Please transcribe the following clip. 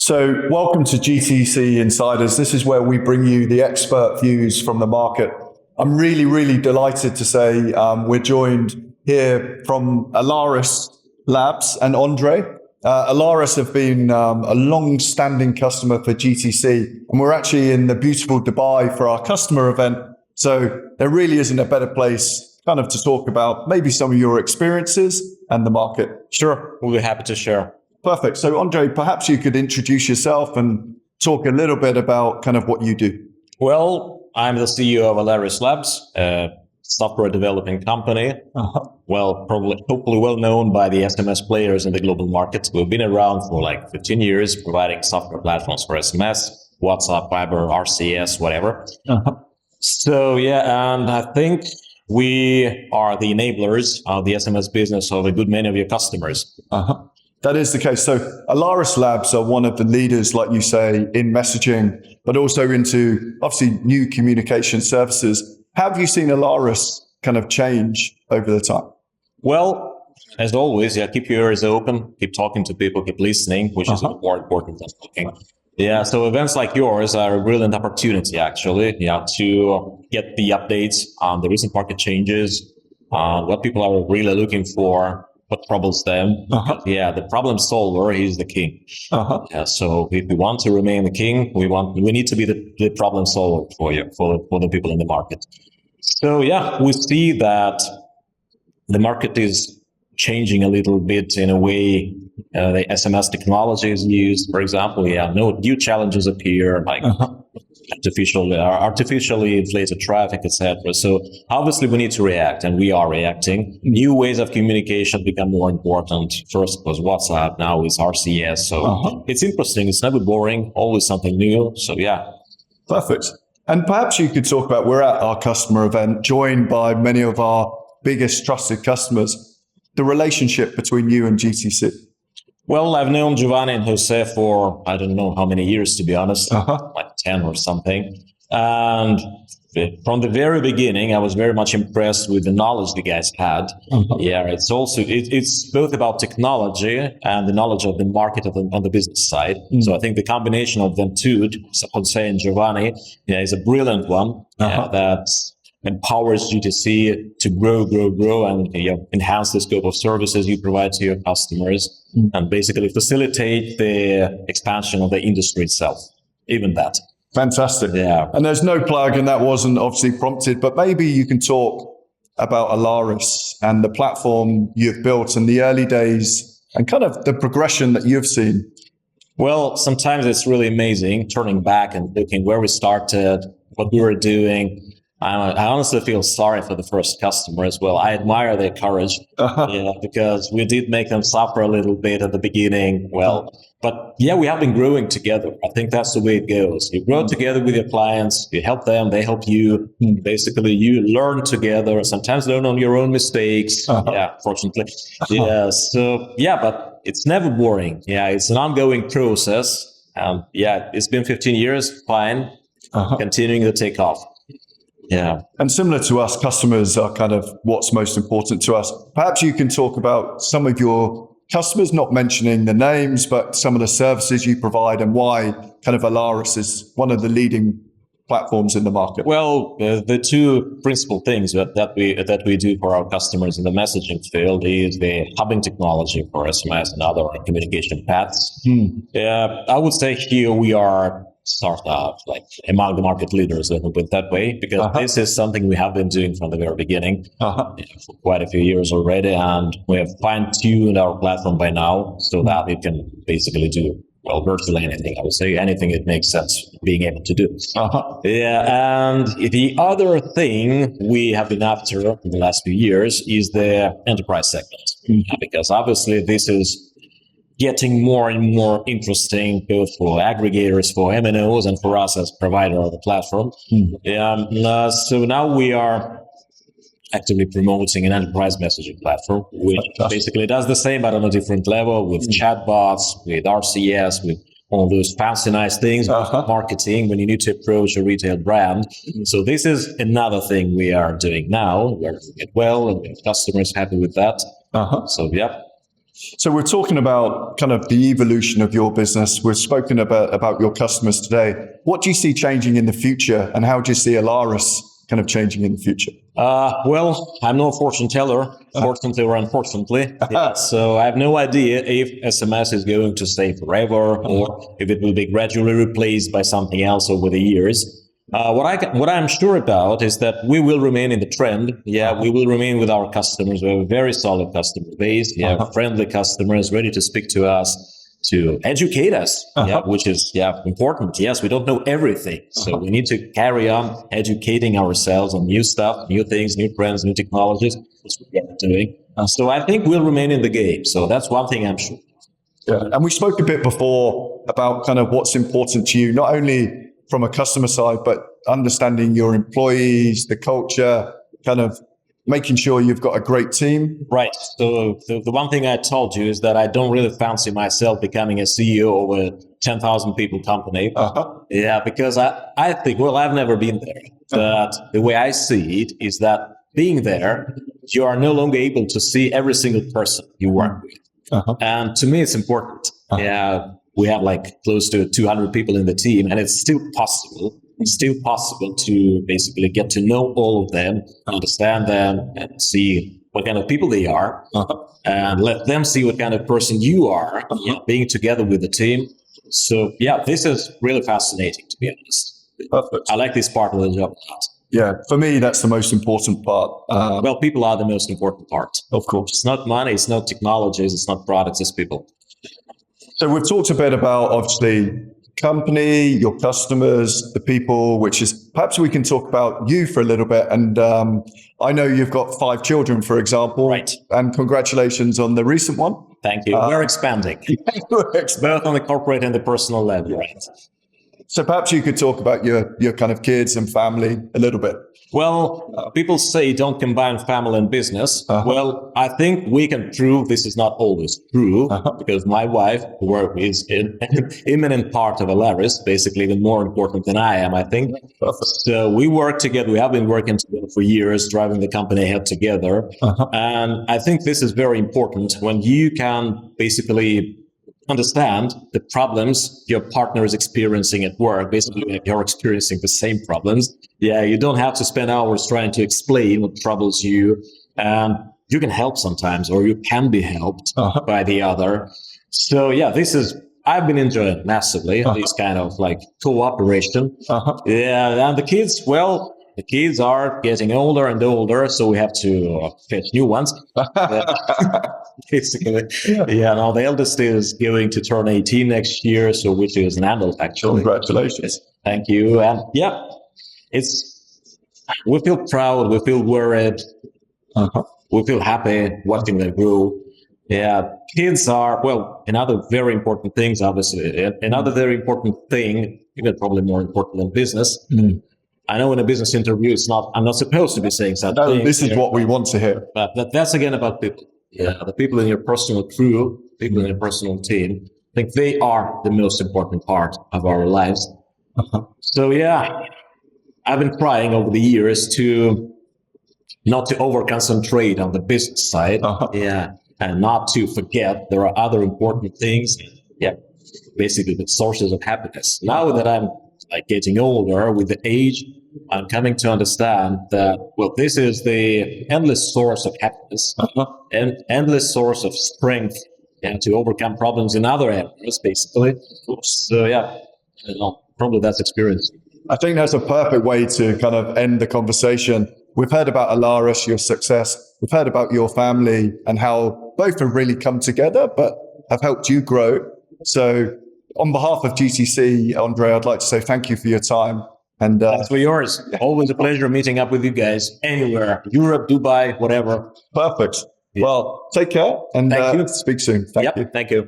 So welcome to GTC Insiders. This is where we bring you the expert views from the market. I'm really delighted to say we're joined here from Alaris Labs and Andre. Alaris have been a long-standing customer for GTC, and we're actually in the beautiful Dubai for our customer event. So there really isn't a better place kind of to talk about maybe some of your experiences and the market. Sure, we'll be happy to share. Perfect. So Andre, perhaps you could introduce yourself and talk a little bit about kind of what you do. Well, I'm the CEO of Alaris Labs, a software developing company. Well, hopefully well known by the SMS players in the global markets. We've been around for like 15 years, providing software platforms for SMS, WhatsApp, Viber, RCS, whatever. So yeah, and I think we are the enablers of the SMS business of a good many of your customers. That is the case. So Alaris Labs are one of the leaders, like you say, in messaging, but also into obviously new communication services. How have you seen Alaris kind of change over the time? Well, as always, keep your ears open, keep talking to people, keep listening, which is more important than talking. Yeah, so events like yours are a brilliant opportunity, actually, to get the updates on the recent market changes, what people are really looking for, what troubles them. The problem solver is the king. So if we want to remain the king, we need to be the problem solver for you, for the people in the market. So yeah, we see that the market is changing a little bit in a way. The SMS technology is used, for example. New challenges appear, like artificially inflated traffic, etc. So obviously we need to react, and we are reacting. New ways of communication become more important. First was WhatsApp, now is RCS. So it's interesting. It's never boring. Always something new. So yeah. Perfect. And perhaps you could talk about, we're at our customer event, joined by many of our biggest trusted customers, the relationship between you and GTC. Well, I've known Giovanni and Jose for, I don't know how many years, to be honest, like 10 or something. And from the very beginning, I was very much impressed with the knowledge the guys had. It's both about technology and the knowledge of the market on the business side. So I think the combination of them two, Jose and Giovanni, is a brilliant one that empowers GTC to grow and enhance the scope of services you provide to your customers and basically facilitate the expansion of the industry itself, even that. Fantastic. Yeah. And there's no plug, and that wasn't obviously prompted, but maybe you can talk about Alaris and the platform you've built in the early days and kind of the progression that you've seen. Well, sometimes it's really amazing turning back and looking where we started, what we were doing. I honestly feel sorry for the first customer as well. I admire their courage because we did make them suffer a little bit at the beginning. But we have been growing together. I think that's the way it goes. You grow together with your clients, you help them, they help you. Basically, you learn together, sometimes learn on your own mistakes. Fortunately. But it's never boring. It's an ongoing process. It's been 15 years, fine, continuing to take off. Yeah. And similar to us, customers are kind of what's most important to us. Perhaps you can talk about some of your customers, not mentioning the names, but some of the services you provide and why kind of Alaris is one of the leading platforms in the market. Well, the two principal things that we do for our customers in the messaging field is the hubbing technology for SMS and other communication paths. I would say here we are startup, like among the market leaders, let me put it that way, because this is something we have been doing from the very beginning for quite a few years already, and we have fine-tuned our platform by now so that we can basically do virtually anything. I would say anything it makes sense being able to do. And the other thing we have been after in the last few years is the enterprise segment, because obviously this is getting more and more interesting, both for aggregators, for MNOs, and for us as provider of the platform. So now we are actively promoting an enterprise messaging platform, which basically does the same, but on a different level, with chatbots, with RCS, with all those fancy nice things, marketing, when you need to approach a retail brand. So this is another thing we are doing now. We're doing it well, and the customers happy with that. So So we're talking about kind of the evolution of your business. We've spoken about your customers today. What do you see changing in the future, and how do you see Alaris kind of changing in the future? Well, I'm no fortune teller, fortunately or unfortunately. Yeah, so I have no idea if SMS is going to stay forever or if it will be gradually replaced by something else over the years. What I'm sure about is that we will remain in the trend. Yeah, we will remain with our customers. We have a very solid customer base. We have friendly customers ready to speak to us, to educate us, which is important. Yes, we don't know everything. So we need to carry on educating ourselves on new stuff, new things, new trends, new technologies, which we are doing. So I think we'll remain in the game. So that's one thing I'm sure. Yeah. And we spoke a bit before about kind of what's important to you, not only from a customer side, but understanding your employees, the culture, kind of making sure you've got a great team. Right. So the one thing I told you is that I don't really fancy myself becoming a CEO of a 10,000 people company. Yeah, because I think, well, I've never been there. But the way I see it is that being there, you are no longer able to see every single person you work with. And to me, it's important. Yeah, we have like close to 200 people in the team, and it's still possible. It's still possible to basically get to know all of them, understand them, and see what kind of people they are, and let them see what kind of person you are, being together with the team. So, yeah, this is really fascinating, to be honest. Perfect. I like this part of the job a lot. Yeah, for me, that's the most important part. Well, people are the most important part. Of course. It's not money, it's not technologies, it's not products, it's people. So we've talked a bit about, obviously, company, your customers, the people, which is perhaps we can talk about you for a little bit. And I know you've got 5 children, for example. Right. And congratulations on the recent one. Thank you. We're expanding. Both on the corporate and the personal level, right? So perhaps you could talk about your kind of kids and family a little bit. Well, people say don't combine family and business. Well, I think we can prove this is not always true because my wife is an imminent part of Alaris, basically even more important than I am, I think. So we work together. We have been working together for years, driving the company ahead together. And I think this is very important when you can basically understand the problems your partner is experiencing at work. Basically, you're experiencing the same problems. Yeah, you don't have to spend hours trying to explain what troubles you. And you can help sometimes, or you can be helped by the other. So yeah, I've been enjoying massively this kind of like cooperation. Yeah, and the kids, well, the kids are getting older and older, so we have to fetch new ones. Basically, now the eldest is going to turn 18 next year, so which is an adult actually. Congratulations! Thank you. And yeah, we feel proud, we feel worried, we feel happy watching them grow. Yeah, kids are another very important things. Obviously, another very important thing, even probably more important than business. I know in a business interview, I'm not supposed to be saying such things. No, this is what we want to hear. But that's again about people. Yeah, the people in your personal crew, people in your personal team, I think they are the most important part of our lives. So yeah, I've been trying over the years not to over-concentrate on the business side. And not to forget there are other important things. Yeah, basically the sources of happiness. Now that I'm like getting older with the age, I'm coming to understand that, this is the endless source of happiness and endless source of strength and to overcome problems in other areas, basically. So yeah, probably that's experience. I think that's a perfect way to kind of end the conversation. We've heard about Alaris, your success. We've heard about your family and how both have really come together, but have helped you grow. So on behalf of GTC, Andre, I'd like to say thank you for your time. And thanks for yours. Always a pleasure meeting up with you guys anywhere, Europe, Dubai, whatever. Perfect. Yeah. Well, take care and thank you. Speak soon. Thank you. Thank you.